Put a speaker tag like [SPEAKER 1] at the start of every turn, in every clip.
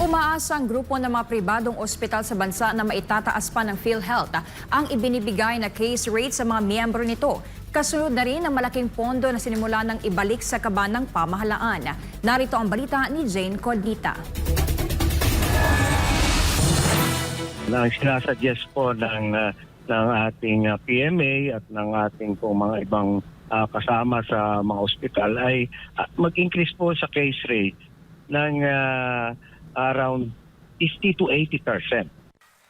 [SPEAKER 1] Umaasa ang grupo ng mga pribadong ospital sa bansa na maitataas pa ng PhilHealth ang ibinibigay na case rate sa mga miyembro nito. Kasunod na rin ang malaking pondo na sinimula ng ibalik sa kaban ng pamahalaan. Narito ang balita ni Jane Codnita.
[SPEAKER 2] Ang sinasuggest po ng ating PMA at ng ating po mga ibang kasama sa mga ospital ay mag-increase po sa case rate ng around 50 to 80%.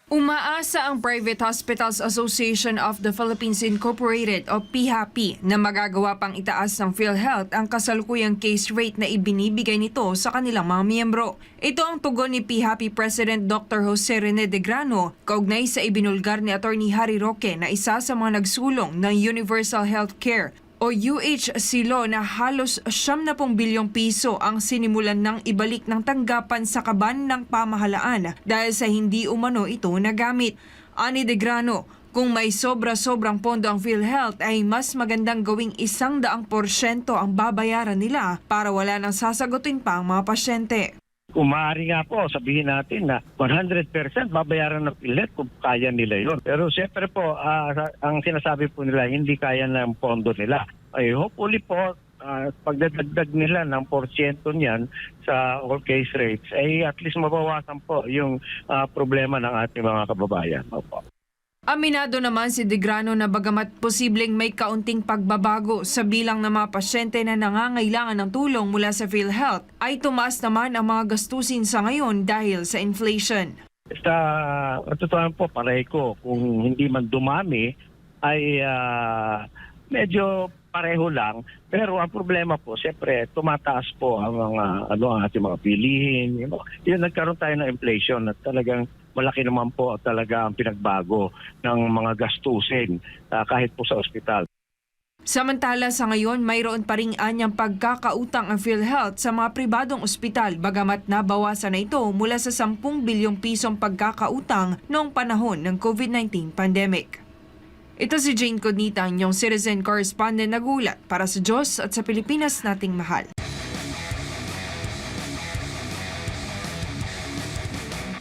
[SPEAKER 3] Umaasa ang Private Hospitals Association of the Philippines Incorporated o PHAPI na magagawa pang itaas ng PhilHealth ang kasalukuyang case rate na ibinibigay nito sa kanilang mga miyembro. Ito ang tugon ni PHAPI President Dr. Jose Rene de Grano kaugnay sa ibinulgar ni Atty. Harry Roque na isa sa mga nagsulong ng Universal Healthcare o UHC law na halos 70 bilyong piso ang sinimulan ng ibalik ng tanggapan sa kaban ng pamahalaan dahil sa hindi umano ito nagamit. Ani de Grano, kung may sobra-sobrang pondo ang PhilHealth ay mas magandang gawing 100% ang babayaran nila para wala nang sasagutin pa ang mga pasyente.
[SPEAKER 2] Kung maaari nga po, sabihin natin na 100% babayaran ng PhilHealth kung kaya nila yun. Pero siyempre po, ang sinasabi po nila, hindi kaya ng pondo nila. Ay, hopefully po, pagdadagdag nila ng porsyento niyan sa all case rates, ay at least mabawasan po yung problema ng ating mga kababayan. Opo.
[SPEAKER 3] Aminado naman si De Grano na bagamat posibleng may kaunting pagbabago sa bilang ng mga pasyente na nangangailangan ng tulong mula sa PhilHealth, ay tumaas naman ang mga gastusin sa ngayon dahil sa inflation.
[SPEAKER 2] Sa totoo po, pareho ko, kung hindi man dumami, ay medyo pareho lang. Pero ang problema po, siyempre, tumataas po ang mga ang ating mga bilihin. Yun, nagkaroon tayo ng inflation at talagang malaki naman po talaga ang pinagbago ng mga gastusin kahit po sa ospital.
[SPEAKER 3] Samantala sa ngayon, mayroon pa ring anyang pagkakautang ang PhilHealth sa mga pribadong ospital bagamat nabawasan na ito mula sa 10 bilyong pisong pagkakautang noong panahon ng COVID-19 pandemic. Ito si Jane Codnita, inyong citizen correspondent nagulat para sa Diyos at sa Pilipinas nating mahal.